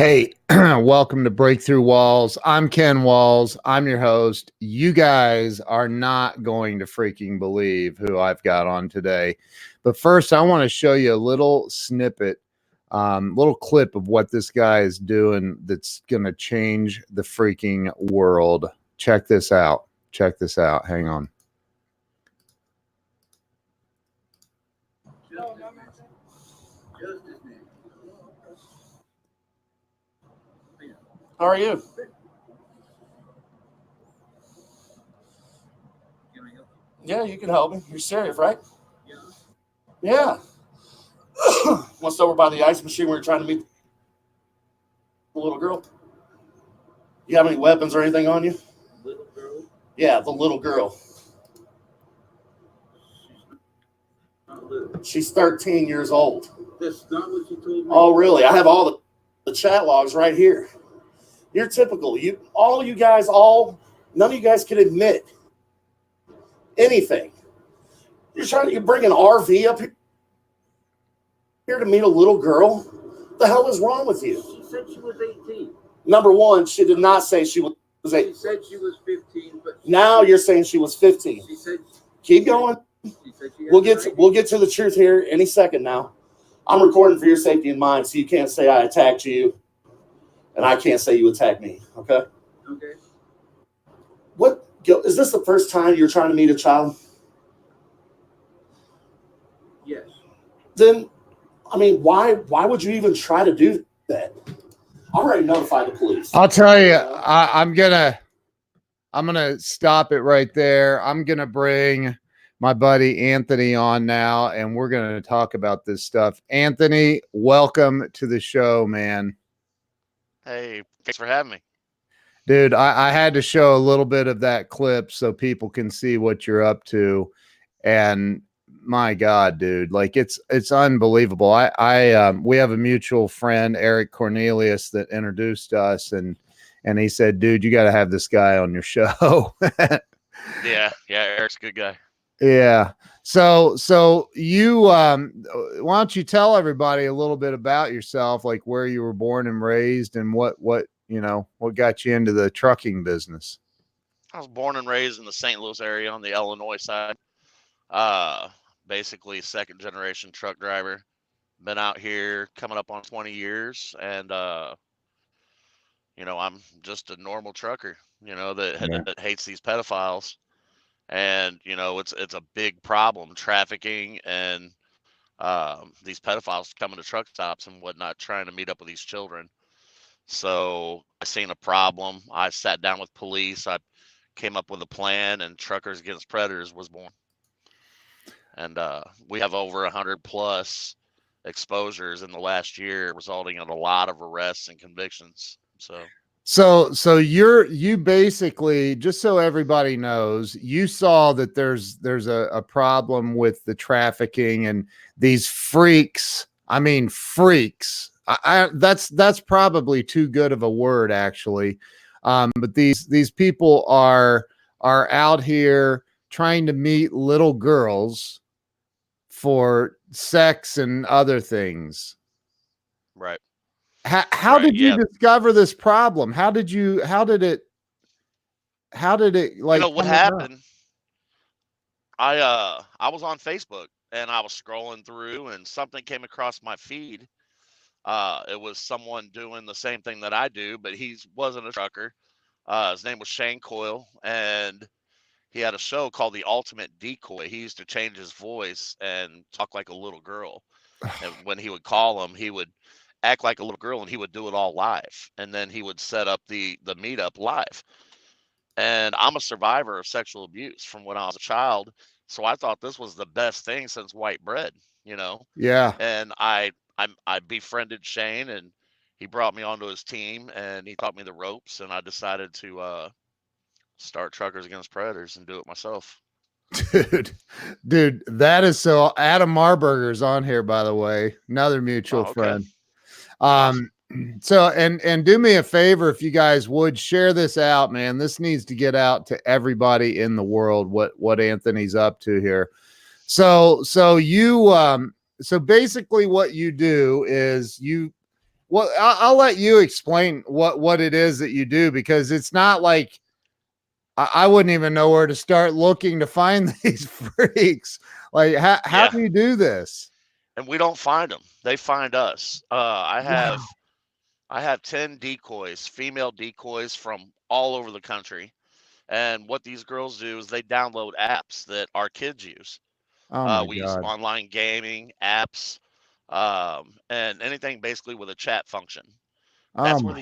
Hey, welcome to Breakthrough Walls. I'm Ken Walls. I'm your host. You guys are not going to freaking believe who I've got on today. But first, I want to show you a little snippet, little clip of what this guy is doing that's going to change the freaking world. Check this out. Check this out. Hang on. How are you? Yeah, you can help me. You're serious, right? Yeah. Once over by the ice machine where you're trying to meet the little girl. You have any weapons or anything on you? Little girl? Yeah, the little girl. Not little. She's 13 years old. That's not what you told me. Oh, really? I have all the chat logs right here. You're typical. None of you guys can admit anything. You bring an RV up here to meet a little girl? What the hell is wrong with you? She said she was 18. Number one, she did not say she was 18. She said she was 15, but Now you're saying she was 15. She said Keep going. She said she We'll get to the truth here any second now. I'm recording for your safety and mine, so you can't say I attacked you, and I can't say you attacked me. Okay? Okay. What is this the first time you're trying to meet a child? Yes. Then, I mean, why would you even try to do that? I already notified the police. I'll tell you, I'm gonna stop it right there. I'm gonna bring my buddy Anthony on now, and we're gonna talk about this stuff. Anthony, welcome to the show, man. Hey, thanks for having me. Dude, I had to show a little bit of that clip so people can see what you're up to. And my God, dude, like it's unbelievable. We have a mutual friend, Eric Cornelius, that introduced us, and he said, dude, you got to have this guy on your show. Yeah, Eric's a good guy. Yeah. So you why don't you tell everybody a little bit about yourself, like where you were born and raised, and what got you into the trucking business? I was born and raised in the St. Louis area on the Illinois side. Basically second generation truck driver. Been out here coming up on 20 years, and I'm just a normal trucker, that hates these pedophiles. And it's a big problem, trafficking and these pedophiles coming to truck stops and whatnot, trying to meet up with these children. So I seen a problem. I sat down with police. I came up with a plan, and Truckers Against Predators was born. And we have over 100 plus exposures in the last year, resulting in a lot of arrests and convictions. So you basically, just so everybody knows, you saw that there's a problem with the trafficking and these freaks. I mean, freaks. That's probably too good of a word, actually. But these people are out here trying to meet little girls for sex and other things. Right. How did you discover this problem? How did it like, what happened? I was on Facebook, and I was scrolling through, and something came across my feed. It was someone doing the same thing that I do, but he wasn't a trucker. His name was Shane Coyle, and he had a show called The Ultimate Decoy. He used to change his voice and talk like a little girl. And when he would call him, he would act like a little girl, and he would do it all live. And then he would set up the meetup live. And I'm a survivor of sexual abuse from when I was a child. So I thought this was the best thing since white bread, Yeah. And I befriended Shane, and he brought me onto his team, and he taught me the ropes, and I decided to start Truckers Against Predators and do it myself. Dude, that is so. Adam Marburger's on here, by the way, another mutual friend. Awesome. So and do me a favor, if you guys would share this out, man. This needs to get out to everybody in the world what Anthony's up to here. So basically what you do is Well, I'll let you explain what it is that you do, because it's not like I wouldn't even know where to start looking to find these freaks. Like, how Yeah, do you do this? and we don't find them; they find us. Wow. I have 10 decoys, female decoys from all over the country. And what these girls do is they download apps that our kids use. Oh my We use God. online gaming apps, and anything basically with a chat function. Oh my.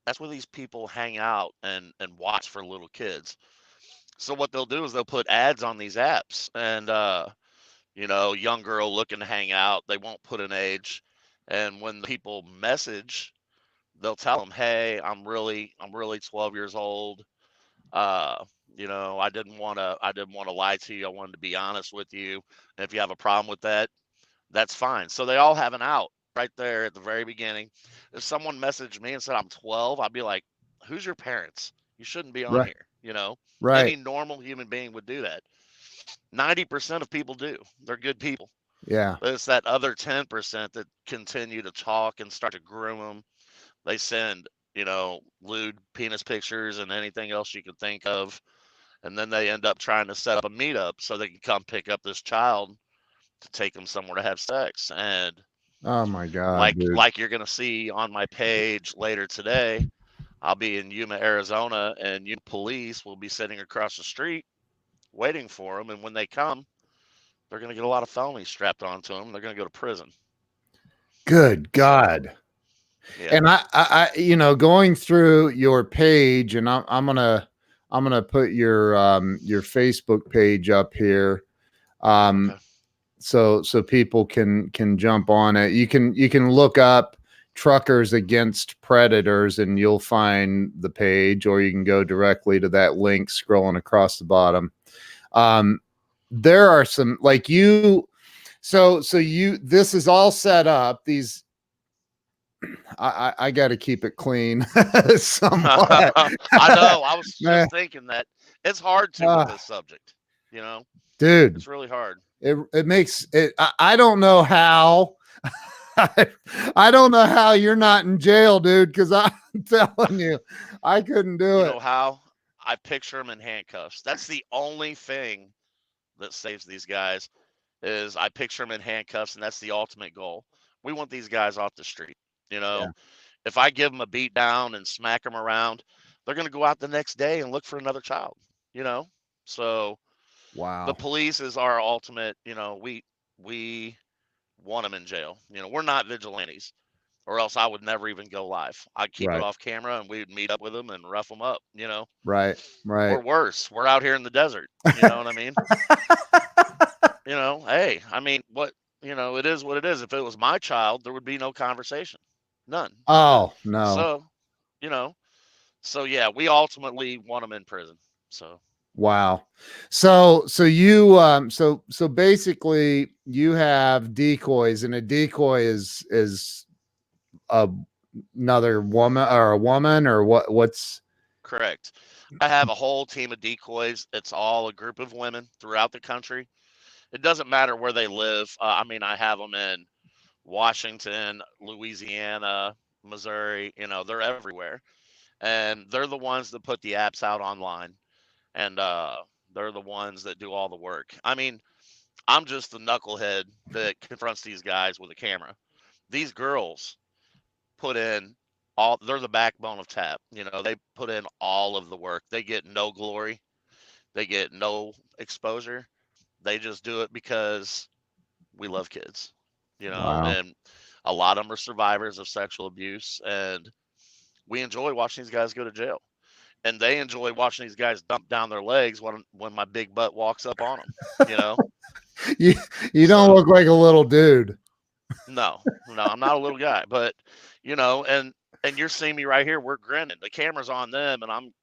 That's where these people hang out and watch for little kids. So what they'll do is they'll put ads on these apps, and young girl looking to hang out. They won't put an age, and when the people message, they'll tell them, "Hey, I'm really 12 years old. Uh, I didn't want to lie to you. I wanted to be honest with you. And if you have a problem with that, that's fine." So they all have an out right there at the very beginning. If someone messaged me and said I'm 12, I'd be like, "Who's your parents? You shouldn't be on Right. here." You know, Right. any normal human being would do that. 90% of people do. They're good people. Yeah. But it's that other 10% that continue to talk and start to groom them. They send, lewd penis pictures and anything else you could think of. And then they end up trying to set up a meetup so they can come pick up this child to take them somewhere to have sex. And Oh my God, like dude. like you're gonna see on my page later today, I'll be in Yuma, Arizona, and Yuma police will be sitting across the street waiting for them. And when they come, they're gonna get a lot of felonies strapped onto them. They're gonna go to prison. Good So God. yeah, And going through your page, and I'm gonna put your Facebook page up here. Um, okay, so people can jump on it. You can look up Truckers Against Predators and you'll find the page, or you can go directly to that link scrolling across the bottom. Um, there are some, like, you this is all set up. These I got to keep it clean somewhat. I know. I was Man, just thinking that it's hard to with uh, this subject. You know, dude, it's really hard. it makes it. I don't know how. I don't know how you're not in jail, dude, because I'm telling you, I couldn't do You it. know how? I picture them in handcuffs. That's the only thing that saves these guys is I picture them in handcuffs, and that's the ultimate goal. We want these guys off the street. You Yeah. know, if I give them a beat down and smack them around, they're going to go out the next day and look for another child. You know, so the Wow. police is our ultimate. We want them in jail. We're not vigilantes, or else I would never even go live. I'd keep it Right. off camera, and we'd meet up with them and rough them up. Right. Right. Or worse, we're out here in the desert. You know what I mean? Hey, I mean, it is what it is. If it was my child, there would be no conversation, none. Oh no. So, you know, so yeah, we ultimately want them in prison. So, Wow. So you so basically you have decoys, and a decoy is a, another woman, or a woman, or what's correct. I have a whole team of decoys. It's all a group of women throughout the country. It doesn't matter where they live. I mean, I have them in Washington, Louisiana, Missouri. They're everywhere, and they're the ones that put the apps out online, and they're the ones that do all the work. I mean, I'm just the knucklehead that confronts these guys with a camera. These girls put in all, they're the backbone of TAP. They put in all of the work. They get no glory, they get no exposure. They just do it because we love kids, wow. and a lot of them are survivors of sexual abuse, and we enjoy watching these guys go to jail. And they enjoy watching these guys dump down their legs when my big butt walks up on them, you know? You you don't So look like a little dude. no, no, I'm not a little guy, but and you're seeing me right here. We're grinning. The camera's on them, and I'm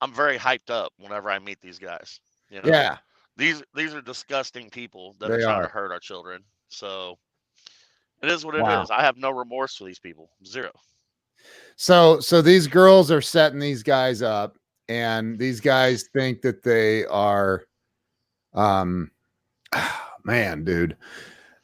I'm very hyped up whenever I meet these guys. You know, Yeah, these are disgusting people that are they trying to are. hurt our children. So it is what it Wow. is. I have no remorse for these people. Zero. So these girls are setting these guys up, and these guys think that they are, um man, dude.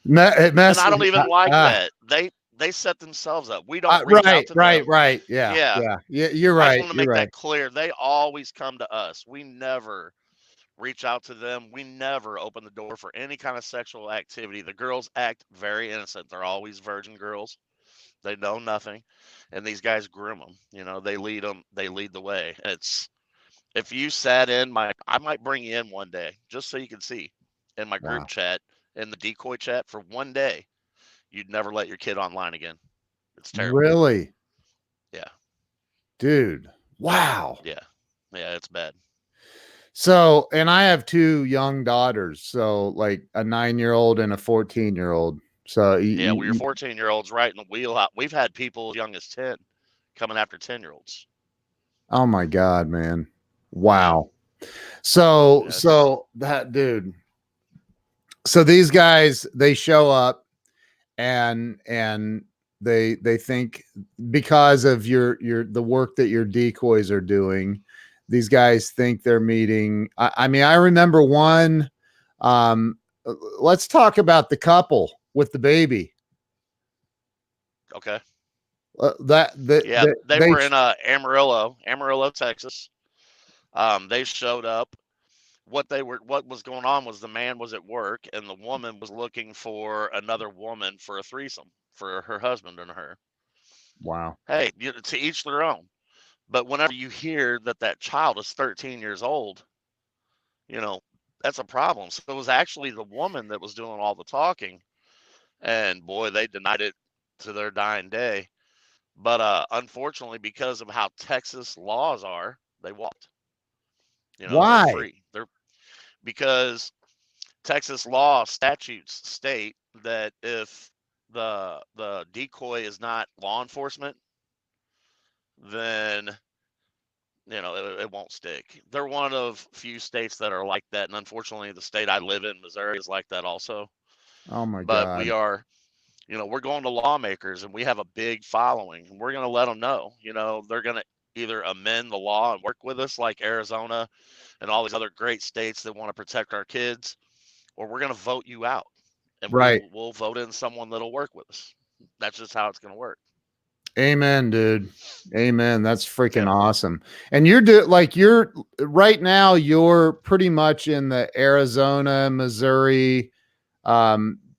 It And I messes don't even like ah, that. they set themselves up. We don't reach out Right, to right, them. right. Yeah, Yeah, yeah, yeah. You're I just right. want to You're make right. that clear. They always come to us. We never reach out to them. We never open the door for any kind of sexual activity. The girls act very innocent. They're always virgin girls. They know nothing, and these guys groom them. You know, they lead them. They lead the way. It's if you sat in my, I might bring you in one day just so you can see in my group Wow. chat, in the decoy chat for one day. You'd never let your kid online again. It's terrible. Really, Yeah, dude. Wow. yeah, yeah. It's bad. So, and I have two young daughters, so like a 9-year-old and a 14-year-old. So, Yeah, well, your 14-year-old's right in the wheel. We've had people as young as 10 coming after 10-year-olds. oh my God, man. Yeah, Wow. So, yeah, it's so that dude. So these guys, they show up and they think because of your the work that your decoys are doing, these guys think they're meeting. I mean, I remember one. Um, let's talk about the couple with the baby. okay. That Yeah, they they were in Amarillo, Texas. They showed up. What was going on was the man was at work and the woman was looking for another woman for a threesome for her husband and her. wow. Hey, to each their own. But whenever you hear that that child is 13 years old, you know, that's a problem. So it was actually the woman that was doing all the talking, and boy, they denied it to their dying day. But unfortunately, because of how Texas laws are, they walked. You know, they're Why? free. They're because Texas law statutes state that if the decoy is not law enforcement, then it won't stick. They're one of few states that are like that, and unfortunately, the state I live in, Missouri, is like that also. Oh my But God. we are, we're going to lawmakers, and we have a big following. We're going to let them know, they're going to either amend the law and work with us, like Arizona and all these other great states that want to protect our kids, or we're going to vote you out, and Right. we'll vote in someone that'll work with us. That's just how it's going to work. Amen, dude. Amen. That's freaking Yeah. awesome. And you're right now, you're pretty much in the Arizona, Missouri,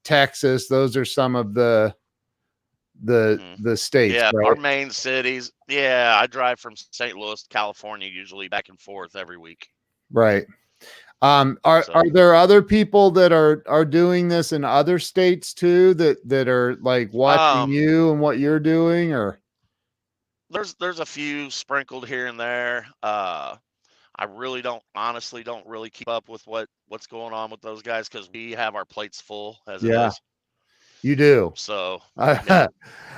Texas. Those are some of Hmm. the states, Yeah, our right? main cities. Yeah, I drive from St. Louis, California, usually back and forth every week. Right. Are So, there other people that are doing this in other states too that are like watching um, you and what you're doing, or there's a few sprinkled here and there. I really honestly don't really keep up with what's going on with those guys because we have our plates full as it yeah, is. you do. So, yeah,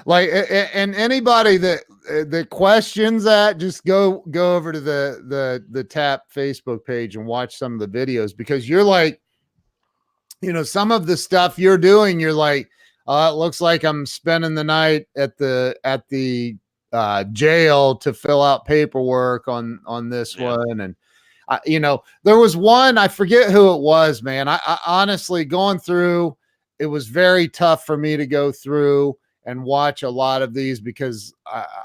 Like and anybody that questions that, just go over to the tap Facebook page and watch some of the videos, because you're like, some of the stuff you're doing, you're like, it looks like I'm spending the night at the jail to fill out paperwork on this yeah. one. And there was one, I forget who it was, man. I honestly, going through, it was very tough for me to go through and watch a lot of these because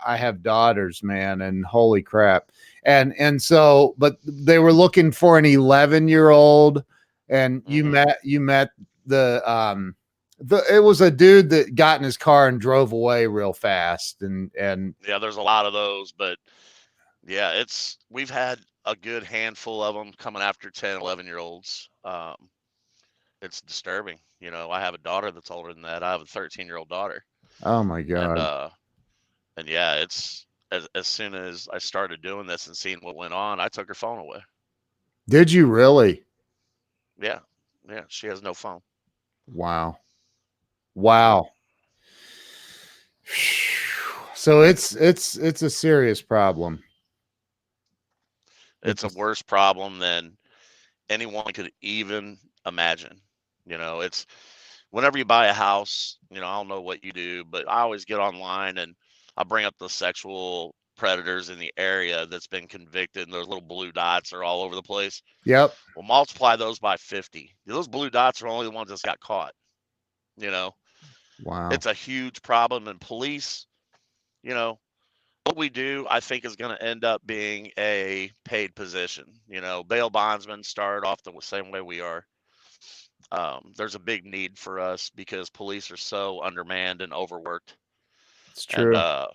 I have daughters, man, and holy crap. And so, but they were looking for an 11-year-old, and you Hmm. met it was a dude that got in his car and drove away real fast, and Yeah, there's a lot of those, but yeah, we've had a good handful of them coming after 10, 11-year-olds. It's disturbing. I have a daughter that's older than that. I have a 13-year-old daughter, oh my and God. yeah, it's as soon as I started doing this and seeing what went on, I took her phone away. Did you really? Yeah, yeah, she has no phone. Wow. Yep. Wow. So it's a serious problem. It's a It's worse problem than anyone could even imagine. It's whenever you buy a house, I don't know what you do, but I always get online and I bring up the sexual predators in the area that's been convicted, and those little blue dots are all over the place. yep. Well, multiply those by 50. Those blue dots are only the ones that's got caught, you know. Wow. It's a huge problem, and police, you know, what we do, I think, is going to end up being a paid position. Bail bondsmen started off the same way we are. There's a big need for us because police are so undermanned and overworked. It's And true.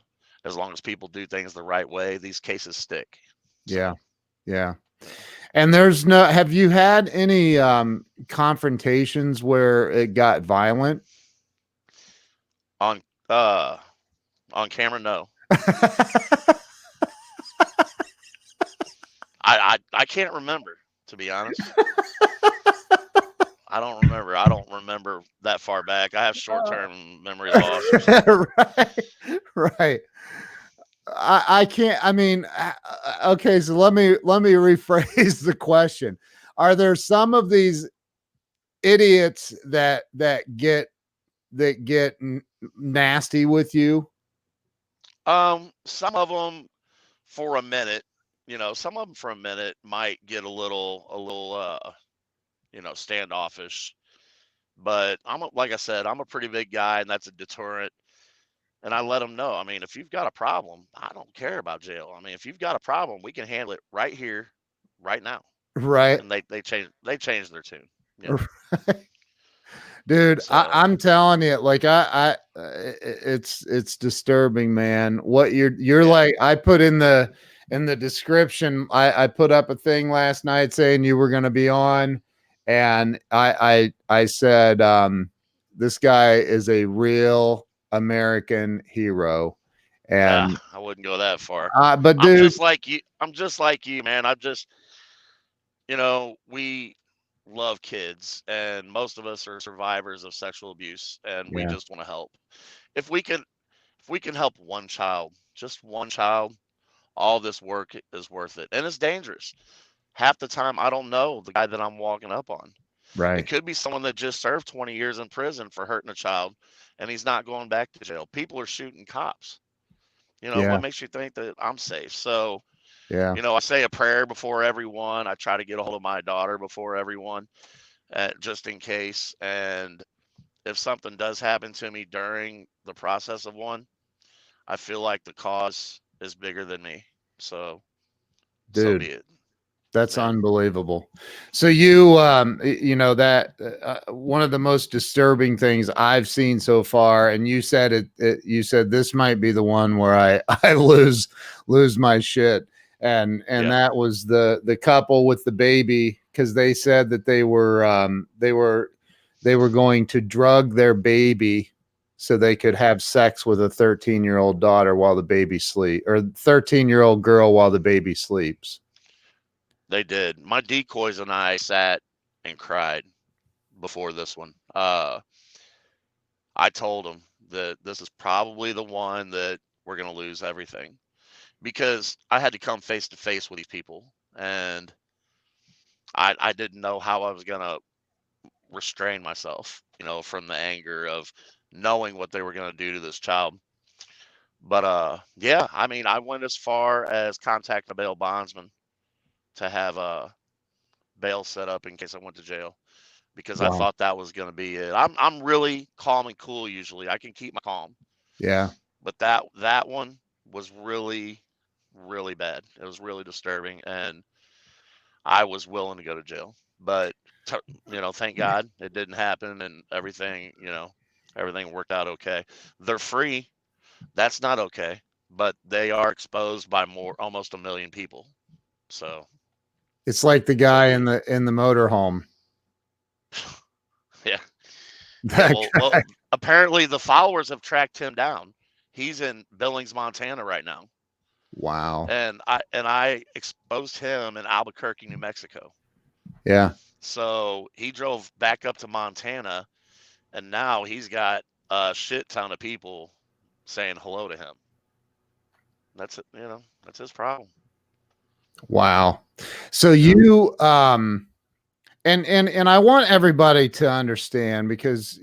as long as people do things the right way, these cases stick. Yeah. So, Yeah. And have you had any confrontations where it got violent? on uh on camera, no. I can't remember, to be honest. I don't remember. I don't remember that far back. I have short-term memory loss or something. Right. Right. I can't, I mean, okay, so let me rephrase the question. Are there some of these idiots that get nasty with you? Some of them for a minute, some of them for a minute might get a little standoffish. But like I said, I'm a pretty big guy, and that's a deterrent. And I let them know. I mean, if you've got a problem, I don't care about jail. I mean, if you've got a problem, we can handle it right here, right now. Right. And they change their tune. You know. Dude, So I'm telling you, like it's disturbing, man. What you're yeah, like, I put in the description, I put up a thing last night saying you were going to be on, and I said, this guy is a real American hero, and I wouldn't go that far. but I'm dude, just like you. I'm just like you, man. We love kids, and most of us are survivors of sexual abuse, and we yeah, just want to help. If we can, if we can help one child, just one child, all this work is worth it. And it's dangerous. Half the time, I don't know the guy that I'm walking up on. It right, could be someone that just served 20 years in prison for hurting a child, and he's not going back to jail. People are shooting cops. yeah, What makes you think that I'm safe? So, yeah, I say a prayer before everyone. I try to get a hold of my daughter before everyone, just in case. And if something does happen to me during the process of one, I feel like the cause is bigger than me. So be dude. it. That's Yeah. unbelievable. So you, that one of the most disturbing things I've seen so far, and you said you said this might be the one where I I lose my shit, and Yeah. that was the couple with the baby, because they said that they were going to drug their baby so they could have sex with a 13-year-old daughter while the baby sleep, or 13-year-old girl while the baby sleeps. They did. My decoys and I sat and cried before this one. I told them that this is probably the one that we're going to lose everything, because I had to come face to face with these people, and I didn't know how I was going to restrain myself, from the anger of knowing what they were going to do to this child. But yeah, I mean, I went as far as contact a bail bondsman to have a bail set up in case I went to jail, because I Wow. thought that was going to be it. I'm really calm and cool usually. I can keep my calm, Yeah. but that one was really really bad. It was really disturbing, and I was willing to go to jail. But thank God it didn't happen, and everything worked out okay. They're free. That's not okay, but they are exposed by almost a million people. So It's like the so guy be in it. the motorhome. Yeah. Yeah, That well, guy. apparently the followers have tracked him down. He's in Billings, Montana right now, Wow. and I exposed him in Albuquerque, New Mexico. Yeah. So he drove back up to Montana, and now he's got a shit ton of people saying hello to him. That's it. That's his problem. Wow. So Yeah. you and I want everybody to understand, because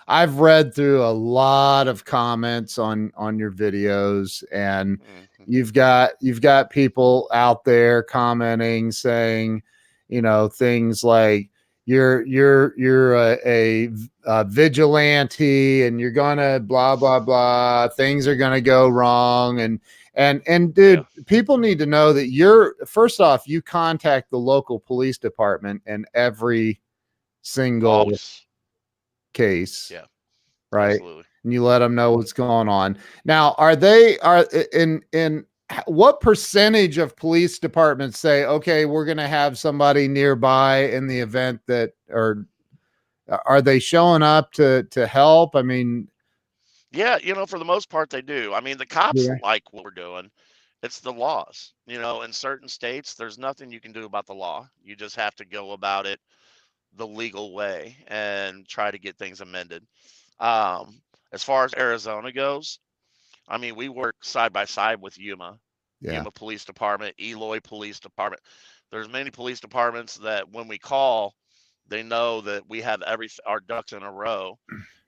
I've read through a lot of comments on your videos, and Hmm. you've got people out there commenting saying, things like, you're a vigilante, and you're gonna blah blah blah. Things are gonna go wrong, and dude, people need to know that you're first off, you contact the local police department in every single Always. case, Yeah. right? Absolutely. And you let them know what's going on. Now, are in what percentage of police departments say, okay, we're going to have somebody nearby in the event that, or are they showing up to help? I mean, Yeah, for the most part they do. I mean, the cops yeah, like what we're doing. It's the laws. In certain states, there's nothing you can do about the law. You just have to go about it the legal way and try to get things amended. Um, as far as Arizona goes, I mean, we work side by side with yeah, Yuma Police Department, Eloy Police Department. There's many police departments that when we call, they know that we have our ducks in a row,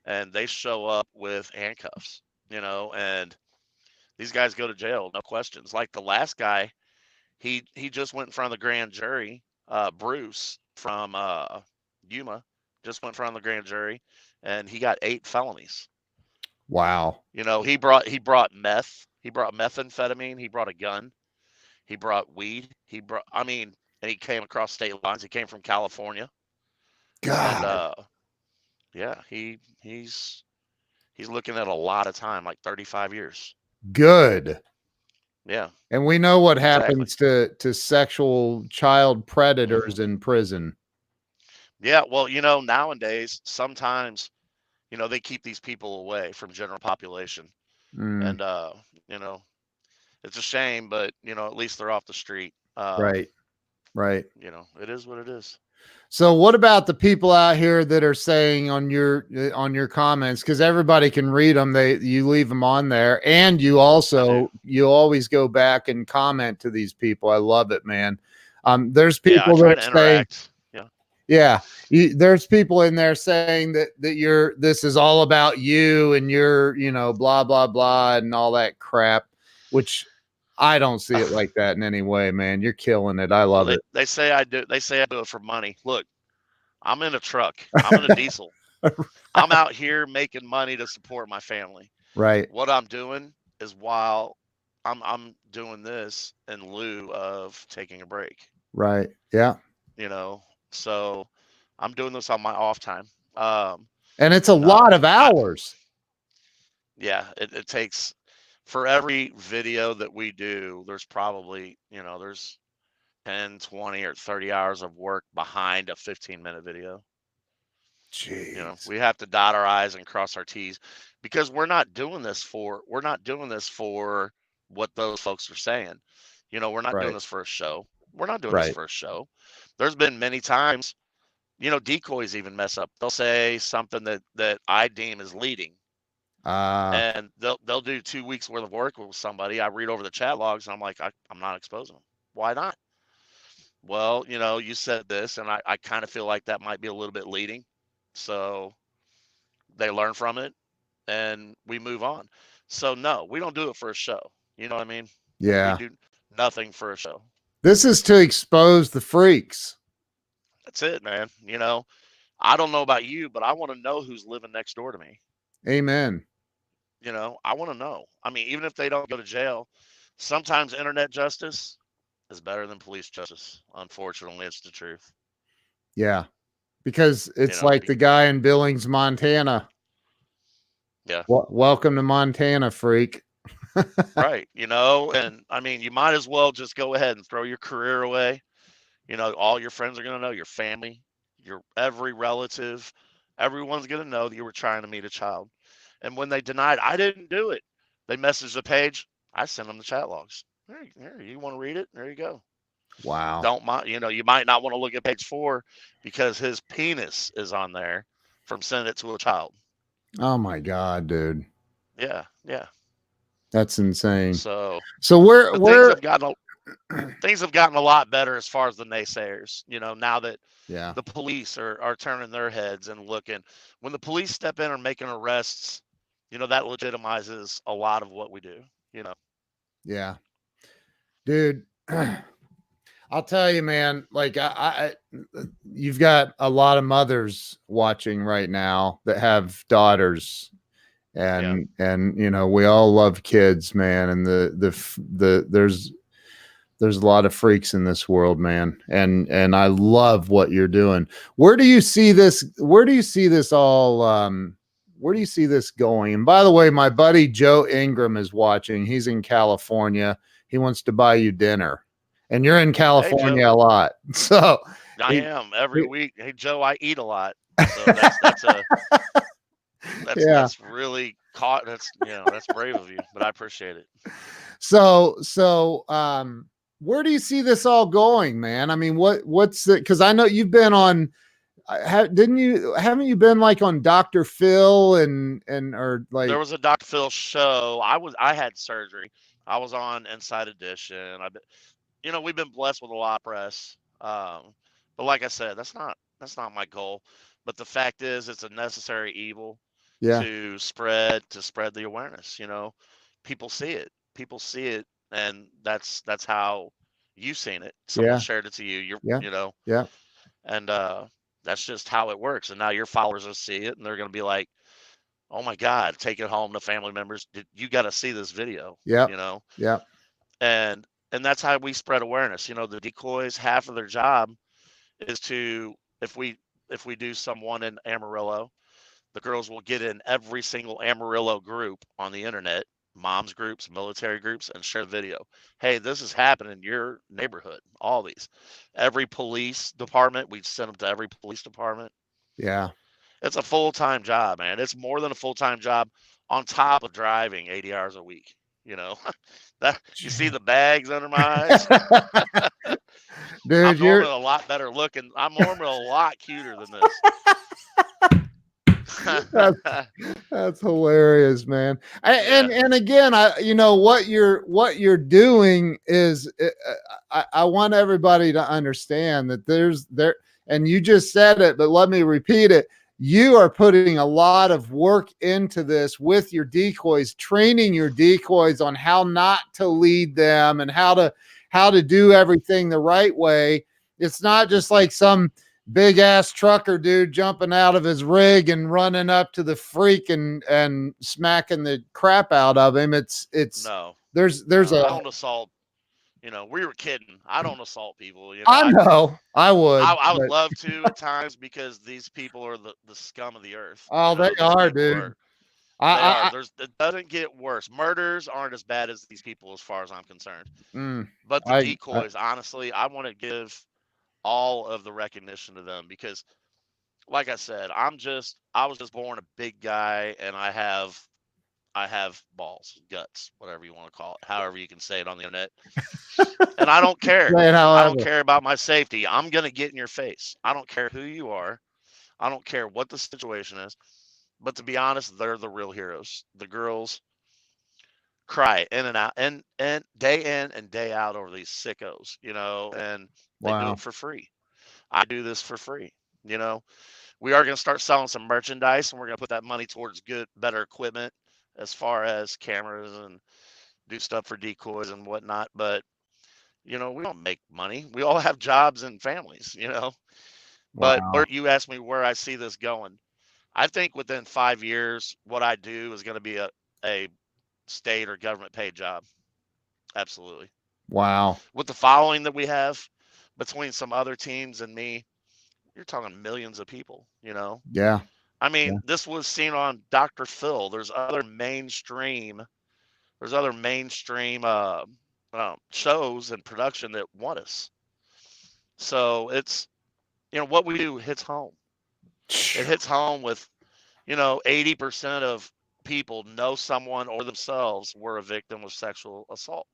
and they show up with handcuffs. And these guys go to jail, no questions. Like the last guy, he just went in front of the grand jury. Bruce from Yuma just went in front of the grand jury, and he got 8 felonies. wow, He brought meth. He brought methamphetamine. He brought a gun. He brought weed. And he came across state lines. He came from California, and God, yeah, he's looking at a lot of time, like 35 years. good. Yeah, And we know what exactly. happens to sexual child Hmm. predators in prison. Yeah, well, nowadays sometimes they keep these people away from general population, Mm, and you know it's a shame, but at least they're off the street. right, right. It is what it is. So what about the people out here that are saying on your comments, because everybody can read them, you leave them on there, and I do. you always go back and comment to these people. I love it, man. There's Yeah, I people that try are to saying, interact. Yeah. yeah, there's people in there saying that this is all about you, and you're blah blah blah and all that crap, which I don't see it like that in any way, man. You're killing it. I Well, love they say I do. They say I do it for money. Look, I'm in a truck. I'm in a diesel. it. I'm out here making money to support my family. Right, What I'm doing is while I'm doing this in lieu of taking a break. right, yeah. You know, so I'm doing this on my off time. Um, And it's a and lot of I hours. yeah, it takes for every video that we do. There's probably there's 10, 20, or 30 hours of work behind a 15-minute video. Jeez. We have to dot our I's and cross our T's because we're not doing this for what those folks are saying. We're not doing Right, this for a show. We're not doing this right. for a show. There's been many times, decoys even mess up. They'll say something that I deem as leading, Uh, and they'll do 2 weeks worth of work with somebody. I read over the chat logs, and I'm like, I'm not exposing them. Why not? Well, you said this, and I kind of feel like that might be a little bit leading. So they learn from it and we move on. So no, we don't do it for a show. You know what I mean? We yeah. do nothing for a show. This is to expose the freaks. That's it, man. I don't know about you, but I want to know who's living next door to me. Amen. I want to know. I mean, even if they don't go to jail, sometimes internet justice is better than police justice. Unfortunately, it's the truth. Yeah. Because You it's know, like the guy in Billings, Montana. yeah, Welcome to Montana, freak. right. And I mean, you might as well just go ahead and throw your career away. All your friends are going to know, your family, your every relative, everyone's going to know that you were trying to meet a child. And when they denied, I didn't do it. They messaged the page. I sent them the chat logs. Here, you want to read it? There you go. Wow. Don't mind, you might not want to look at page 4 because his penis is on there from sending it to a child. Oh my God, dude. Yeah, yeah. That's insane. So, So but things have gotten a lot better as far as the naysayers. Now that yeah. the police are turning their heads and looking. When the police step in and making arrests, that legitimizes a lot of what we do. Yeah. Dude. I'll tell you, man, like you've got a lot of mothers watching right now that have daughters, and you know, we all love kids, man. And there's a lot of freaks in this world, man. And I love what you're doing. Where do you see this? Where do you see this all? Where do you see this going? And by the way, my buddy Joe Ingram is watching. He's in California. He wants to buy you dinner, and you're in Hey, California Joe. a lot. So I he, am every he- week. Hey, Joe, I eat a lot, so yeah. that's really caught. That's brave of you, but I appreciate it. So where do you see this all going, man? I mean, what's it? Because I know you've been on. Haven't you been like on Dr. Phil and or There like was a Dr. Phil show. I had surgery. I was on Inside Edition. We've been blessed with a lot of press. But like I said, that's not my goal. But the fact is, it's a necessary evil yeah, to spread the awareness. People see it. People see it, and that's how you've seen it. Someone yeah, shared it to you. yeah, yeah, And that's just how it works. And now your followers will see it, and they're going to be like, "Oh my God, take it home to family members. You got to see this video." yeah, You know, yeah, and that's how we spread awareness. The decoys, half of their job is to if we do someone in Amarillo, the girls will get in every single Amarillo group on the internet, moms groups, military groups, and share the video. Hey, this is happening in your neighborhood. All these, every police department, we send them to every police department. yeah. It's a full-time job, man. It's more than a full-time job on top of driving 80 hours a week. You know, that you see the bags under my eyes. Dude, I'm you're normally a lot better looking. I'm normally a lot cuter than this. that's that's hilarious, man. Yeah. And again, you know what you're doing is I want everybody to understand that there, and you just said it, but let me repeat it. You are putting a lot of work into this with your decoys, training your decoys on how not to lead them and how to do everything the right way. It's not just like some big ass trucker dude jumping out of his rig and running up to the freak and smacking the crap out of him. It's No, there's no, I a don't assault. We were kidding. I don't assault people. I I know I would, I would but love to at times because these people are the scum of the earth. oh, they These are, people dude. are. They are. I It doesn't get worse. Murders aren't as bad as these people, as far as I'm concerned. mm, But the I decoys, honestly, I want to give all of the recognition to them because, like I said, I was just born a big guy, and I have balls, guts, whatever you want to call it, however you can say it on the internet. And I don't care. say it I don't however. care about my safety. I'm going to get in your face. I don't care who you are. I don't care what the situation is. But to be honest, they're the real heroes. The girls cry in and out and day in and day out over these sickos, and they do it Wow, for free. I do this for free. You know, we are going to start selling some merchandise, and we're going to put that money towards better equipment as far as cameras and do stuff for decoys and whatnot. But we don't make money. We all have jobs and families. But wow, where you asked me where I see this going, I think within 5 years, what I do is going to be a state or government paid job. Absolutely. wow. With the following that we have between some other teams and me, you're talking millions of people. Yeah, I yeah, mean, this was seen on Dr. Phil. There's other mainstream shows and production that want us. So it's what we do hits home. It hits home with 80% of people know someone or themselves were a victim of sexual assault.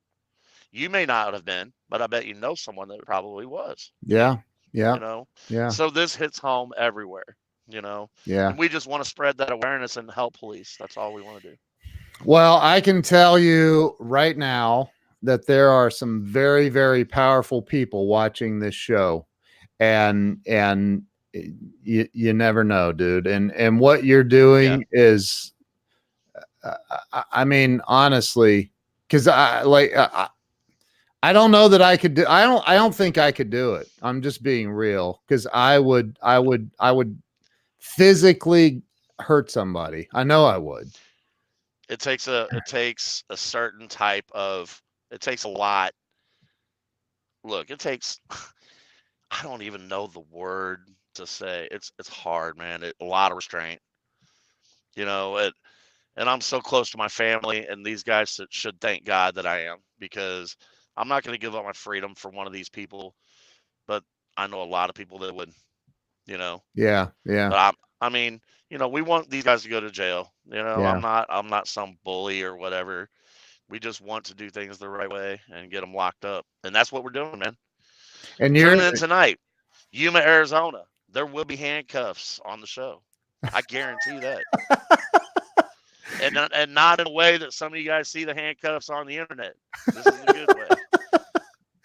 You may not have been, but I bet you know someone that probably was. yeah, yeah, You know, yeah, so this hits home everywhere. yeah. And we just want to spread that awareness and help police. That's all we want to do. Well, I can tell you right now that there are some very, very powerful people watching this show, and you never know, dude. And what you're Yeah. doing is, I mean, honestly, because I don't know that I could do. I don't think I could do it. I'm just being real because I would physically hurt somebody. I know I would. It takes a certain type of, it takes a lot. Look, it takes, I don't even know the word to say. It's hard, man. A lot of restraint, you know. And I'm so close to my family, and these guys should thank God that I am, because I'm not going to give up my freedom for one of these people. But I know a lot of people that would, you know. Yeah, yeah, But I mean, you know, we want these guys to go to jail. You know, yeah. I'm not some bully or whatever. We just want to do things the right way and get them locked up, and that's what we're doing, man. And you're Tune in tonight, Yuma, Arizona. There will be handcuffs on the show. I guarantee that. And not in a way that some of you guys see the handcuffs on the internet. This is the good way.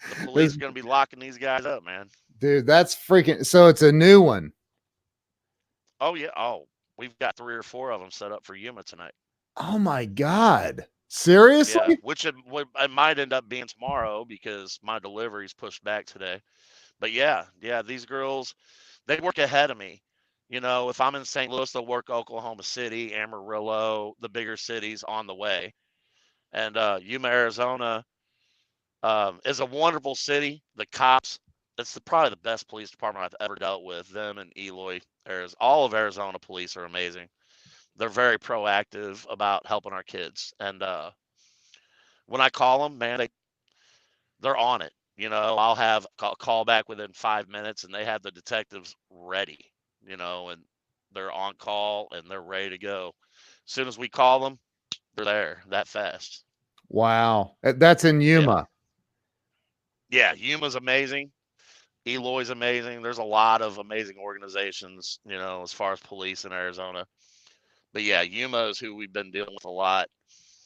The police are going to be locking these guys up, man. dude, that's freaking. So it's a new one. Oh yeah. Oh, we've got 3 or 4 of them set up for Yuma tonight. Oh my God. Seriously? Yeah, which it might end up being tomorrow because my delivery's pushed back today. But yeah, these girls, they work ahead of me. You know, if I'm in St. Louis, they'll work Oklahoma City, Amarillo, the bigger cities on the way. And Yuma, Arizona, is a wonderful city. The cops, it's probably the best police department I've ever dealt with. Them and Eloy, Arizona, all of Arizona police are amazing. They're very proactive about helping our kids. And when I call them, man, they're on it. You know, I'll have a call back within 5 minutes, and they have the detectives ready. You know, and they're on call and they're ready to go. As soon as we call them, they're there that fast. Wow. That's in Yeah, Yuma. yeah. Yuma's amazing. Eloy's amazing. There's a lot of amazing organizations, you know, as far as police in Arizona. But yeah, Yuma is who we've been dealing with a lot.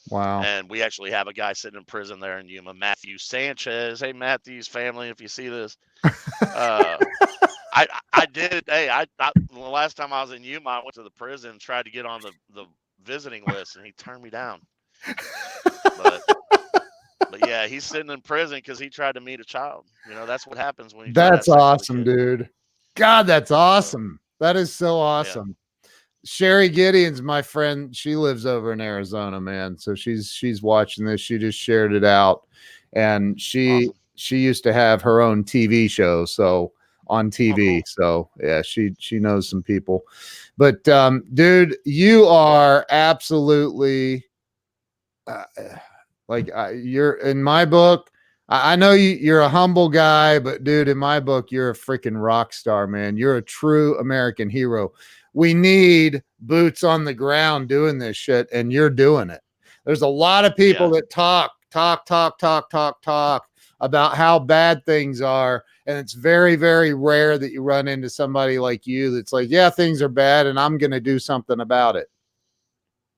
Wow. And we actually have a guy sitting in prison there in Yuma, Matthew Sanchez. Hey, Matthew's family, if you see this, uh, I did. Hey, the last time I was in Yuma, I went to the prison and tried to get on the visiting list, and he turned me down. But yeah, he's sitting in prison because he tried to meet a child. You know, that's what happens when you try to have That's sex with a awesome, kid. dude. God, that's So awesome. That is so yeah, awesome. Sherry Gideon's my friend. She lives over in Arizona, man. So she's watching this. She just shared it out. And awesome. she used to have her own TV show, so on Oh, TV. cool. So yeah, she knows some people. But dude, you are absolutely like you're in my book. I know you're a humble guy, but dude, in my book, you're a freaking rock star, man. You're a true American hero. We need boots on the ground doing this shit, and you're doing it. There's a lot of people Yeah, that talk about how bad things are. And it's very, very rare that you run into somebody like you that's like, yeah, things are bad, and I'm going to do something about it.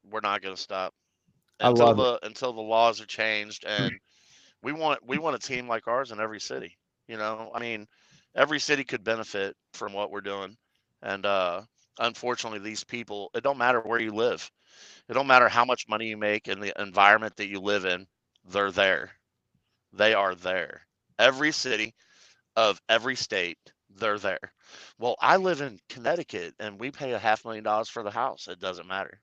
we're not gonna stop I love it. until the laws are changed, and we want a team like ours in every city. You know, I mean, every city could benefit from what we're doing, and unfortunately, these people. It don't matter where you live. It don't matter how much money you make and the environment that you live in. They're there. They are there. Every city of every state, they're there. Well, I live in Connecticut and we pay $500,000 for the house. It doesn't matter.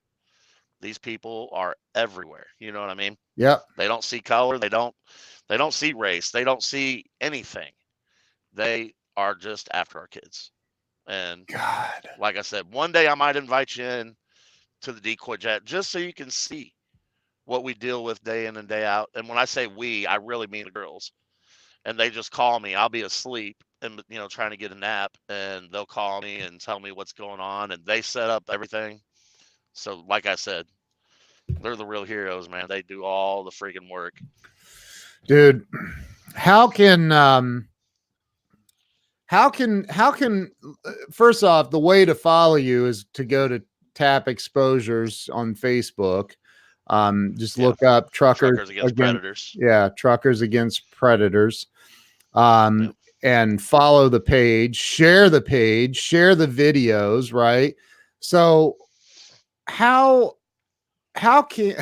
These people are everywhere. You know what I mean? Yep. They don't see color. They don't see race. They don't see anything. They are just after our kids. And God. like I said, one day I might invite you in to the Decoy Jet just so you can see what we deal with day in and day out. And when I say we, I really mean the girls. And they just call me. I'll be asleep and trying to get a nap, and they'll call me and tell me what's going on, and they set up everything. So, like I said, they're the real heroes, man. They do all the freaking work. Dude, how can first off, the way to follow you is to go to Tap Exposures on Facebook. Just Yeah, look up truckers against predators. yeah, Truckers Against Predators. Yeah. And follow the page, share the videos, right? So how can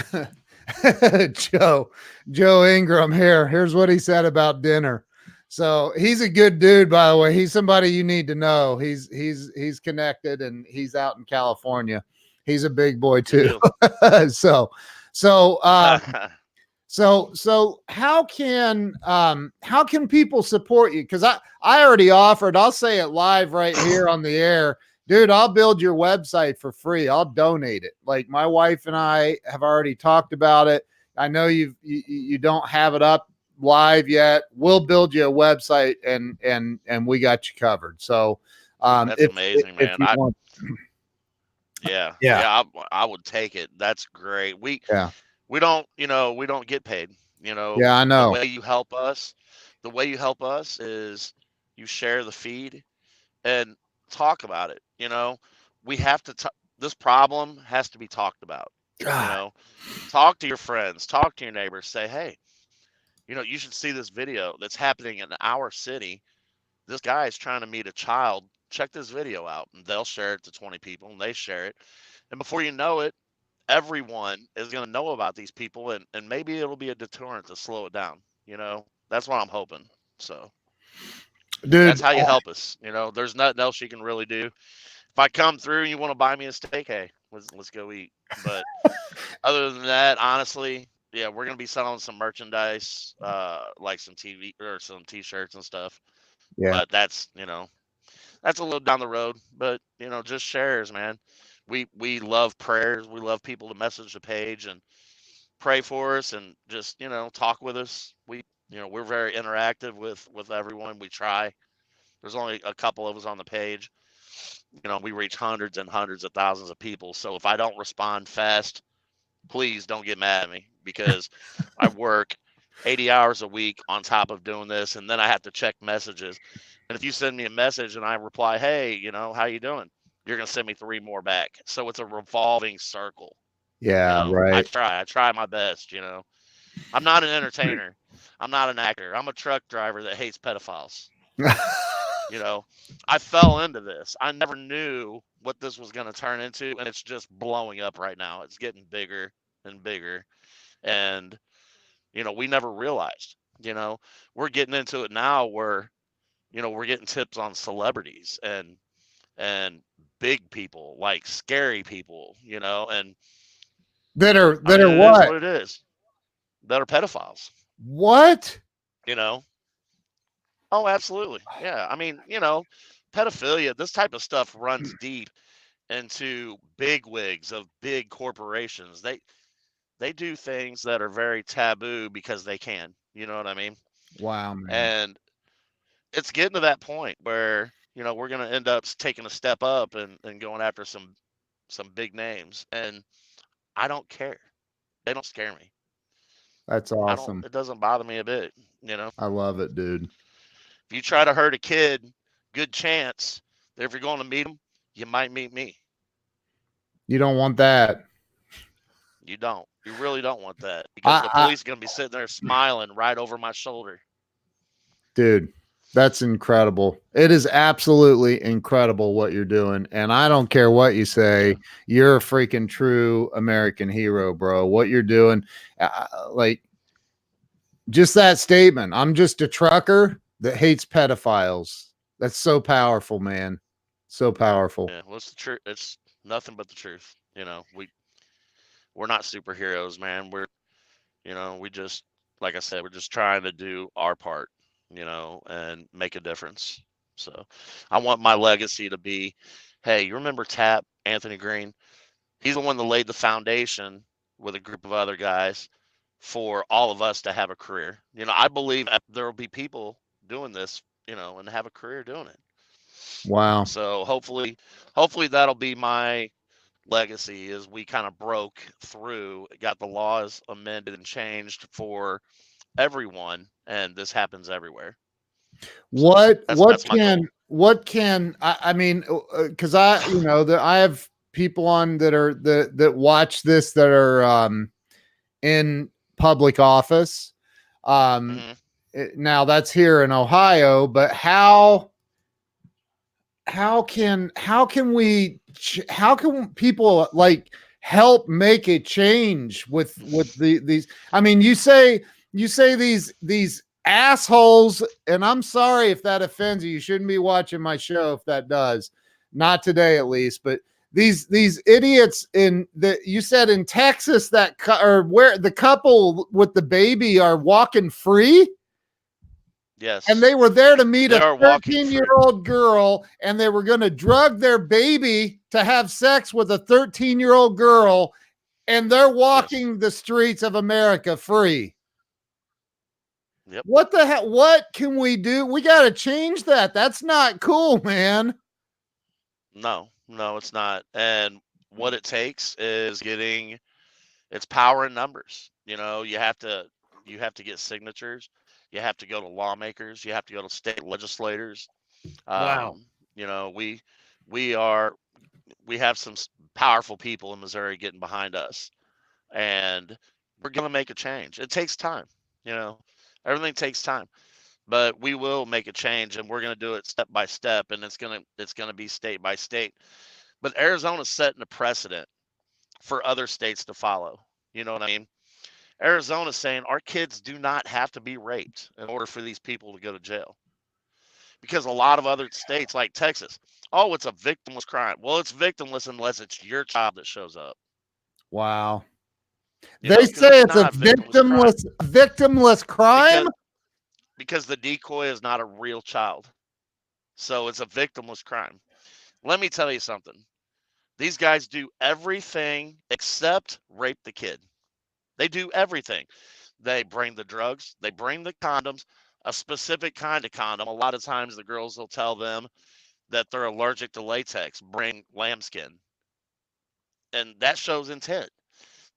Joe Ingram here. Here's what he said about dinner. So he's a good dude, by the way. He's somebody you need to know. He's connected and he's out in California. He's a big boy too. so so so how can people support you? Because I already offered, I'll say it live right here on the air. Dude, I'll build your website for free. I'll donate it. Like my wife and I have already talked about it. I know you don't have it up live yet. We'll build you a website and we got you covered. So That's amazing, man. if you want. Yeah, Yeah. I would take it. That's great. Yeah. We don't, we don't get paid. Yeah, I know. The way you help us is you share the feed and talk about it. We have to. This problem has to be talked about. God. Talk to your friends, talk to your neighbors. Say, hey, you should see this video that's happening in our city. This guy is trying to meet a child. Check this video out, and they'll share it to 20 people, and they share it, and before you know it, everyone is going to know about these people, and maybe it'll be a deterrent to slow it down. That's what I'm hoping. So, Dude, that's how you help us. There's nothing else you can really do. If I come through and you want to buy me a steak, hey, let's go eat. But other than that, honestly, yeah, we're gonna be selling some merchandise, like some TV or some T-shirts and stuff. yeah. But that's a little down the road. But just shares, man. We love prayers. We love people to message the page and pray for us and just talk with us. We're very interactive with everyone. We try. There's only a couple of us on the page. We reach hundreds and hundreds of thousands of people. So if I don't respond fast, please don't get mad at me, because I work 80 hours a week on top of doing this, and then I have to check messages. And if you send me a message and I reply, hey, how you doing? You're going to send me 3 more back. So it's a revolving circle. Yeah, right. I try my best. I'm not an entertainer. I'm not an actor. I'm a truck driver that hates pedophiles. I fell into this. I never knew what this was going to turn into, and it's just blowing up right now. It's getting bigger and bigger, and we never realized. We're getting into it now where we're getting tips on celebrities and big people, like scary people, and that are it is what? what it is. That are pedophiles. What? Oh, absolutely. Yeah. I mean, pedophilia, this type of stuff runs deep into big wigs of big corporations. They do things that are very taboo because they can. You know what I mean? Wow, man. And it's getting to that point where, we're going to end up taking a step up and going after some big names. And I don't care. They don't scare me. That's awesome. It doesn't bother me a bit. I love it, dude. If you try to hurt a kid, good chance that if you're going to meet him, you might meet me. You don't want that. You don't. You really don't want that, because the police are going to be sitting there smiling right over my shoulder. Dude, that's incredible. It is absolutely incredible what you're doing. And I don't care what you say. You're a freaking true American hero, bro. What you're doing, like just that statement. I'm just a trucker that hates pedophiles. That's so powerful, man. So powerful. Yeah, well, it's the truth. It's nothing but the truth. We're not superheroes, man. We just, like I said, we're just trying to do our part, and make a difference. So I want my legacy to be, hey, you remember Tap, Anthony Green? He's the one that laid the foundation with a group of other guys for all of us to have a career. I believe there will be people doing this, and have a career doing it. Wow. So hopefully that'll be my legacy, is we kind of broke through, got the laws amended and changed for everyone, and this happens everywhere. What goal. I mean, because I have people on that watch this that are in public office. Now that's here in Ohio, but how can people like help make a change with these. I mean, you say these assholes, and I'm sorry if that offends you. You shouldn't be watching my show if that does. Not today, at least. But these idiots in the, you said in Texas that or where the couple with the baby are walking free. Yes. And they were there to meet They a are walking 13-year-old girl, and they were going to drug their baby to have sex with a 13-year-old girl, and they're walking the streets of America free. Yep. What the hell? What can we do? We got to change that. That's not cool, man. No, it's not. And what it takes is it's power in numbers. You know, you have to get signatures. You have to go to lawmakers. You have to go to state legislators. Wow. You know, we are we have some powerful people in Missouri getting behind us, and we're going to make a change. It takes time. You know, everything takes time, but we will make a change, and we're going to do it step by step, and it's going to be state by state. But Arizona's setting a precedent for other states to follow. You know what I mean? Arizona's saying our kids do not have to be raped in order for these people to go to jail. Because a lot of other states like Texas, oh, it's a victimless crime. Well, it's victimless unless it's your child that shows up. Wow. You They know, 'cause say it's a not crime. victimless crime. Because the decoy is not a real child. So it's a victimless crime. Let me tell you something. These guys do everything except rape the kid. They do everything. They bring the drugs, they bring the condoms, a specific kind of condom. A lot of times the girls will tell them that they're allergic to latex, bring lambskin. And that shows intent.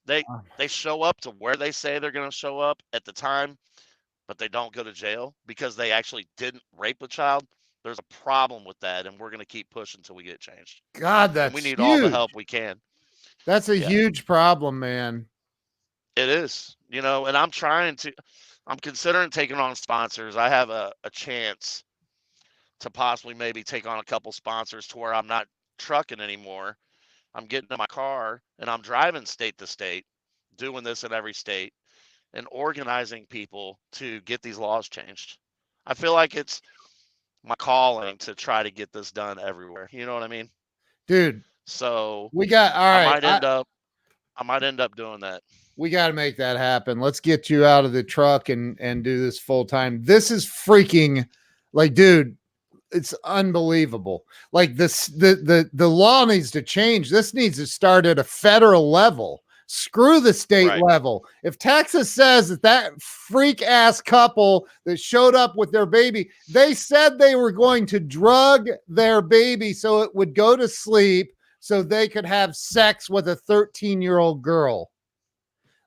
They they show up to where they say they're going to show up at the time, but they don't go to jail because they actually didn't rape a child. There's a problem with that, and we're going to keep pushing until we get changed. God, And we that's need all the huge. help we can. That's a Yeah. huge problem, man. It is, you know, and I'm considering taking on sponsors. I have a chance to possibly maybe take on a couple sponsors to where I'm not trucking anymore. I'm getting in my car and I'm driving state to state, doing this in every state and organizing people to get these laws changed. I feel like it's my calling to try to get this done everywhere. You know what I mean? Dude, So we got all right. I might end up doing that. We got to make that happen. Let's get you out of the truck and do this full time. This is freaking like, dude, it's unbelievable. Like the law needs to change. This needs to start at a federal level. Screw the state level. If Texas says that freak ass couple that showed up with their baby, they said they were going to drug their baby so it would go to sleep so they could have sex with a 13-year-old girl.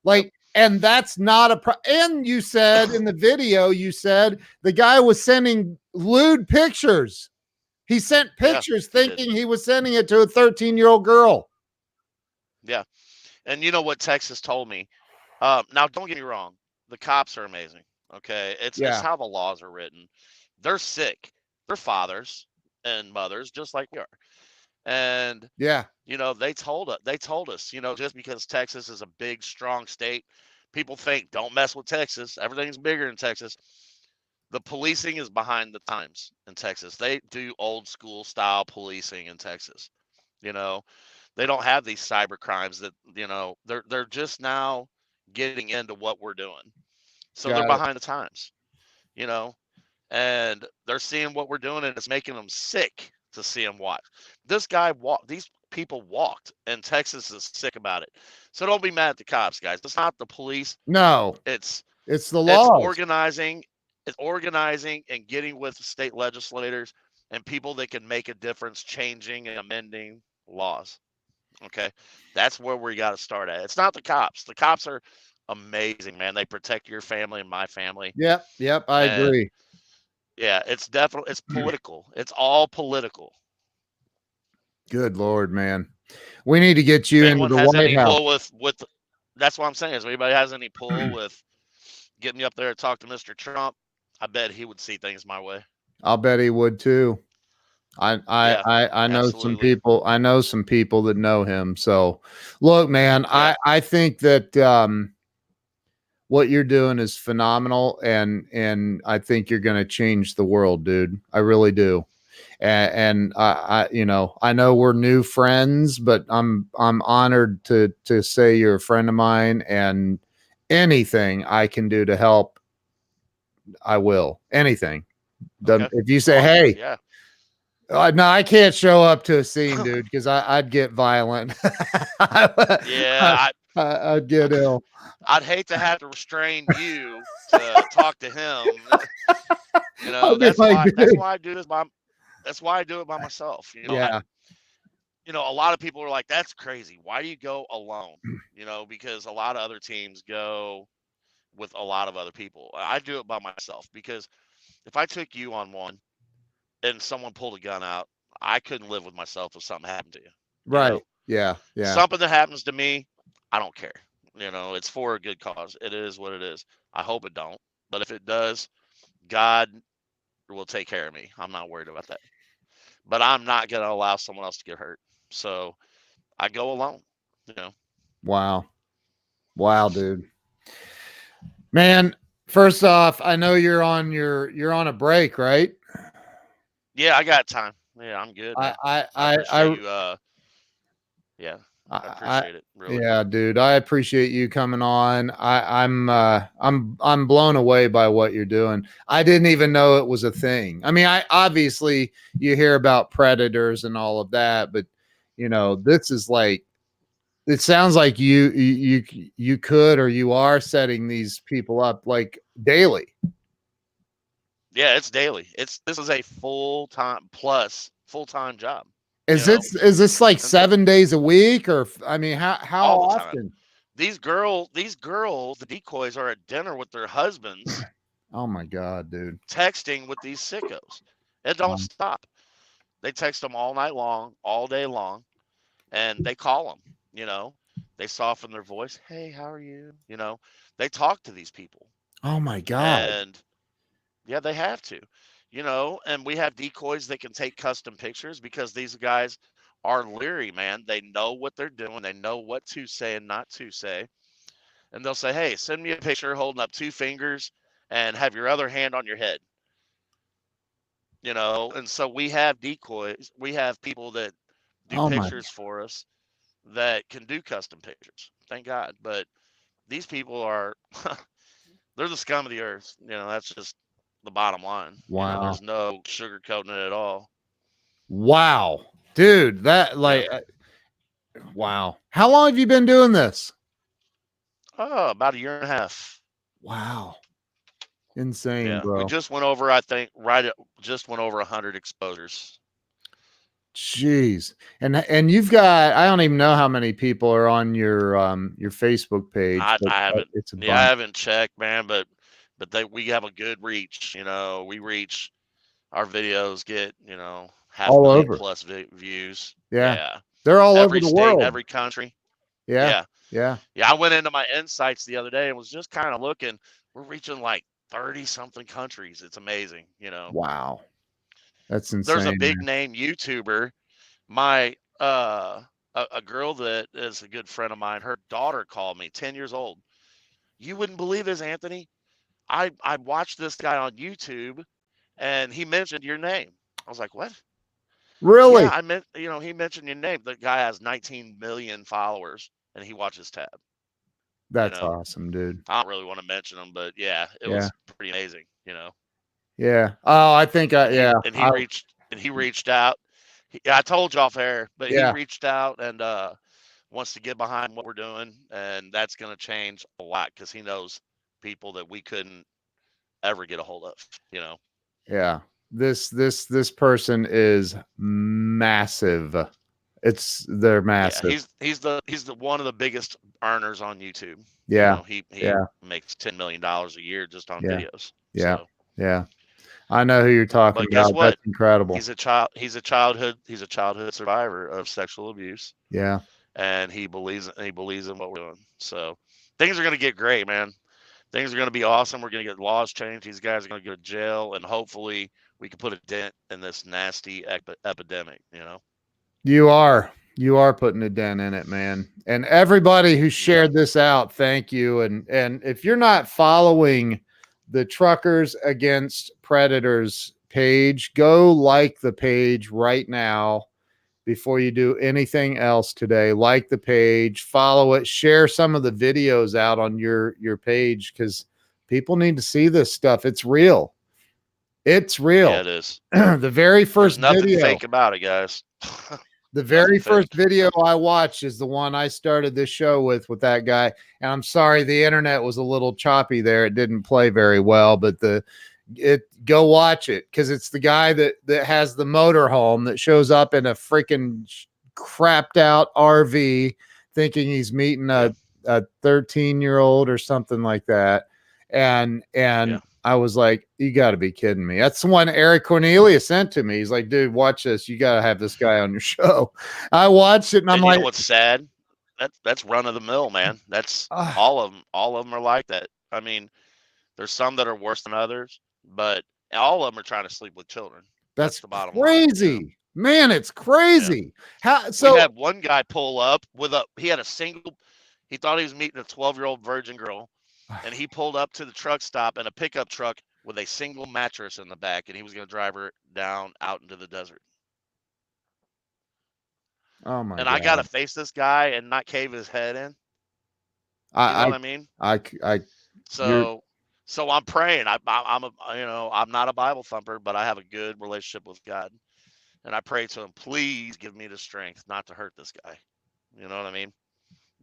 Like, and that's not and you said in the video, you said the guy was sending lewd pictures. He sent pictures thinking he was sending it to a 13-year-old girl. Yeah. And you know what Texas told me? Now, don't get me wrong. The cops are amazing. Okay. It's how the laws are written. They're sick. They're fathers and mothers, just like we are. And you know, they told us, you know, just because Texas is a big, strong state, people think don't mess with Texas. Everything's bigger in Texas. The policing is behind the times in Texas. They do old school style policing in Texas. You know, they don't have these cyber crimes that, you know, they're just now getting into what we're doing. So they're behind the times, you know, and they're seeing what we're doing and it's making them sick to see them watch. These people walked and Texas is sick about it. So don't be mad at the cops, guys. It's not the police. No, it's the law. It's organizing and getting with state legislators and people that can make a difference, changing and amending laws. Okay. That's where we got to start at. It's not the cops. The cops are amazing, man. They protect your family and my family. Yep. I agree. Yeah, it's political. It's all political. Good Lord, man. We need to get you into the White House. With that's what I'm saying. If anybody has any pull with getting me up there to talk to Mr. Trump, I bet he would see things my way. I'll bet he would too. Yeah, I know some absolutely. people. I know some people that know him. So, look, man, Yeah. I think that what you're doing is phenomenal, and I think you're going to change the world, dude. I really do. And you know, I know we're new friends, but I'm honored to say you're a friend of mine, and anything I can do to help, I will. Anything. Okay. If you say, Awesome. hey, Yeah. no, I can't show up to a scene, dude, because I'd get violent. Yeah. I'd get ill. I'd hate to have to restrain you to talk to him. You know, I'd be like, that's dude, why I do this by that's why I do it by myself. yeah, A lot of people are like, that's crazy. Why do you go alone? Because a lot of other teams go with a lot of other people. I do it by myself because if I took you on one and someone pulled a gun out, I couldn't live with myself if something happened to you. You know, right, yeah, yeah. something that happens to me, I don't care. It's for a good cause. It is what it is. I hope it don't, but if it does, God will take care of me. I'm not worried about that. But I'm not going to allow someone else to get hurt. So I go alone. You know. Wow, wow, dude. Man, first off, I know you're on a break, right? Yeah, I got time. Yeah, I'm good, I man. I I I appreciate I you. Yeah, I I appreciate it really. yeah, dude. I appreciate you coming on. I'm blown away by what you're doing. I didn't even know it was a thing. I mean, I obviously you hear about predators and all of that, but you know, this is like it sounds like you could or you are setting these people up like daily. Yeah, it's daily. This is a full time job. You Is know, this like and 7 days a week or I mean how all the time. often? These girls, the decoys, are at dinner with their husbands, Oh my god, dude. texting with these sickos. It don't Um, stop. They text them all night long, all day long, and they call them. You know, they soften their voice. Hey, how are you? They talk to these people, oh my god. and yeah, they have to. And we have decoys that can take custom pictures because these guys are leery, man. They know what they're doing. They know what to say and not to say. And they'll say, "Hey, send me a picture holding up two fingers and have your other hand on your head." And so we have decoys. We have people that do Oh my pictures for us that can do custom pictures. Thank God. But these people are they're the scum of the earth. That's just the bottom line. wow. There's no sugarcoating it at all. Wow. Dude, that Yeah. like wow. How long have you been doing this? Oh, about a year and a half. Wow. Insane, Yeah. We bro. just went over, I think, just went over 100 exposures. Jeez. And you've got I don't even know how many people are on your Facebook page, but I haven't, it's a yeah, I bunch. haven't checked, man, but we have a good reach. We reach our videos get half All million over. plus views. Yeah. Yeah, They're all over every the state, world. every country. Yeah. Yeah, Yeah. yeah. I went into my insights the other day and was just kind of looking. We're reaching like 30 something countries. It's amazing. Wow. That's There's a insane, big man. name YouTuber. My a girl that is a good friend of mine. Her daughter called me, 10 years old. You wouldn't believe this, Anthony. I watched this guy on YouTube, and he mentioned your name. I was like, what? Yeah, Really? I meant, he mentioned your name. The guy has 19 million followers, and he watches Tab. You That's know, awesome, dude. I don't really want to mention him, but yeah, it Yeah. was pretty amazing. Yeah. Oh, I think I And yeah. he reached out. I told you off air, but he Yeah. reached out and wants to get behind what we're doing, and that's going to change a lot because he knows people that we couldn't ever get a hold of. You know, Yeah. This person is massive. They're yeah, massive. he's the one of the biggest earners on YouTube. Yeah. He Yeah. makes $10 million a year just on Yeah. videos. Yeah. So, Yeah. I know who you're talking but guess about. That's what? incredible. He's a childhood survivor of sexual abuse, Yeah. and he believes in what we're doing. So things are gonna get great, man. things are going to be awesome. We're going to get laws changed. These guys are going to go to jail, and hopefully we can put a dent in this nasty epidemic. You are putting a dent in it, man. And everybody who shared this out, thank you. And if you're not following the Truckers Against Predators page, go like the page right now before you do anything else today. Like the page, follow it, share some of the videos out on your page, because people need to see this stuff. It's real. It's real. Yeah, it is. The very first There's nothing video fake about it, guys. The very first fake. video I watched is the one I started this show with that guy. And I'm sorry, the internet was a little choppy there. It didn't play very well, but go watch it, because it's the guy that has the motorhome that shows up in a freaking crapped out RV thinking he's meeting a 13-year-old or something like that. And I was like, you got to be kidding me. That's the one Eric Cornelius sent to me. He's like, dude, watch this. You got to have this guy on your show. I watched it and I'm you like, know what's sad? That's run of the mill, man. That's all of them. All of them are like that. I mean, there's some that are worse than others, but all of them are trying to sleep with children. That's the bottom crazy. line. Man, it's crazy. Yeah. We had one guy pull up he thought he was meeting a 12-year-old virgin girl. And he pulled up to the truck stop in a pickup truck with a single mattress in the back, and he was going to drive her down out into the desert. Oh my! And I got to face this guy and not cave his head in. You know what I mean? So I'm praying. I'm not a Bible thumper, but I have a good relationship with God, and I pray to him, please give me the strength not to hurt this guy. You know what I mean?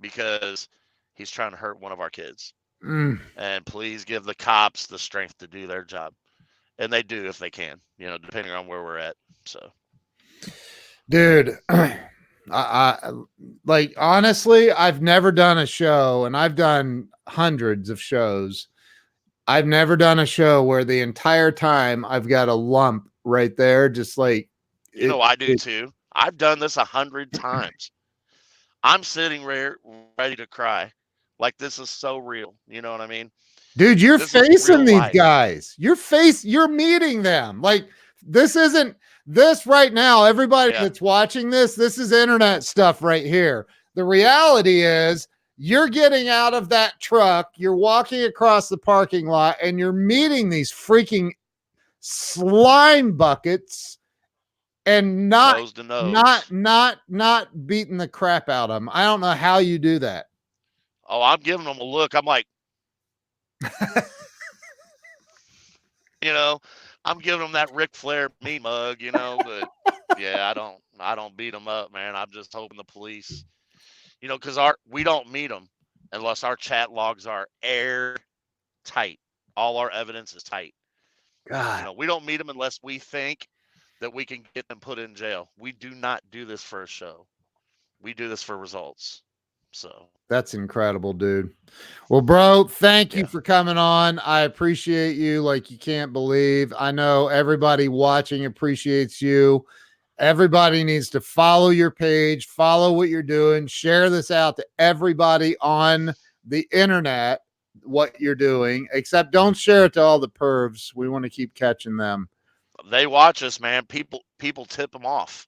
Because he's trying to hurt one of our kids. And please give the cops the strength to do their job. And they do if they can, depending on where we're at. So, dude, I like, honestly, I've never done a show, and I've done hundreds of shows. I've never done a show where the entire time I've got a lump right there, just like, I do too. I've done this 100 times. I'm sitting ready to cry. Like, this is so real. You know what I mean? Dude, you're facing these guys. You're meeting them. Like, this right now, everybody that's watching this is internet stuff right here. The reality is you're getting out of that truck, you're walking across the parking lot, and you're meeting these freaking slime buckets and not beating the crap out of them. I don't know how you do that. Oh, I'm giving them a look. I'm like, I'm giving them that Ric Flair me mug, but yeah, I don't beat them up, man. I'm just hoping the police, because we don't meet them unless our chat logs are airtight. All our evidence is tight. God. We don't meet them unless we think that we can get them put in jail. We do not do this for a show. We do this for results. So that's incredible, dude. Well, bro, thank you for coming on. I appreciate you like you can't believe. I know everybody watching appreciates you. Everybody needs to follow your page, follow what you're doing, share this out to everybody on the internet, what you're doing, except don't share it to all the pervs. We want to keep catching them. They watch us, man. People tip them off.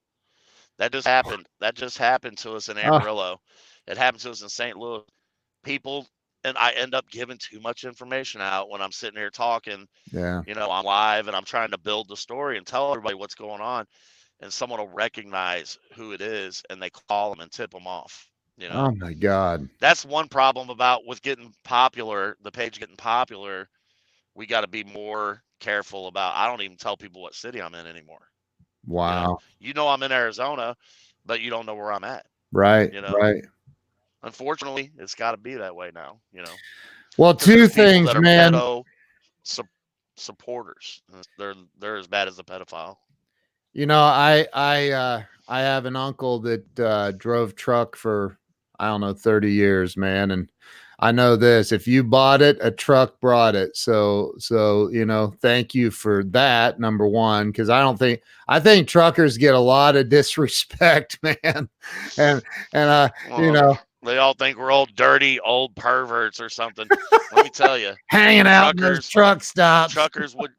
That just happened. That just happened to us in Amarillo. It happened to us in St. Louis. People, and I end up giving too much information out when I'm sitting here talking. Yeah. I'm live and I'm trying to build the story and tell everybody what's going on. And someone will recognize who it is and they call them and tip them off. Oh my God. That's one problem with getting popular, the page getting popular. We got to be more careful about. I don't even tell people what city I'm in anymore. Wow. I'm in Arizona, but you don't know where I'm at. Right. Right. Unfortunately, it's got to be that way now. Well, two things, man. Supporters, they're as bad as the pedophile. I have an uncle that drove truck for, I don't know, 30 years, man, and I know this: if you bought it, a truck brought it. So thank you for that, number one, because I think truckers get a lot of disrespect, man, and They all think we're old dirty old perverts or something. Let me tell you, Hanging out in those truck stops. truckers would,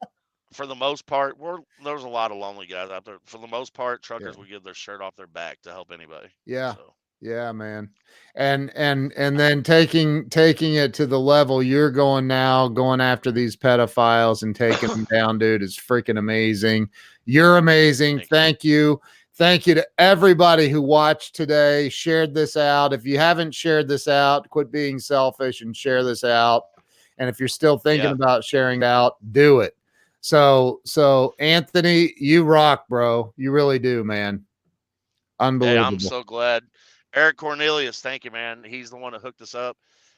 for the most part, there's a lot of lonely guys out there. For the most part, truckers would give their shirt off their back to help anybody. Yeah. So. Yeah, man. And then taking it to the level you're going now, going after these pedophiles and taking them down, dude, is freaking amazing. You're amazing. Thank you. Thank you to everybody who watched today, shared this out. If you haven't shared this out, quit being selfish and share this out. And if you're still thinking about sharing it out, do it. So Anthony, you rock, bro. You really do, man. Unbelievable. Hey, I'm so glad. Eric Cornelius, thank you, man. He's the one that hooked us up.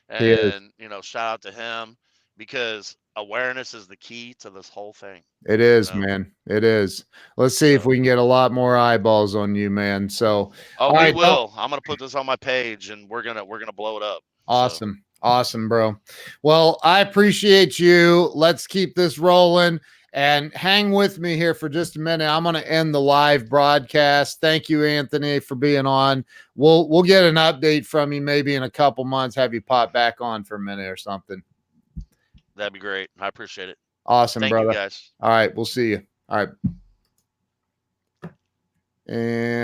And, shout out to him because awareness is the key to this whole thing. It is, man. It is. Let's see if we can get a lot more eyeballs on you, man. So, we will. I'm going to put this on my page and we're going to blow it up. Awesome. So. Awesome, bro. Well, I appreciate you. Let's keep this rolling. And hang with me here for just a minute. I'm going to end the live broadcast. Thank you, Anthony, for being on. We'll get an update from you maybe in a couple months. Have you pop back on for a minute or something. That'd be great. I appreciate it. Awesome, Thank brother. you, guys. All right, we'll see you. All right. And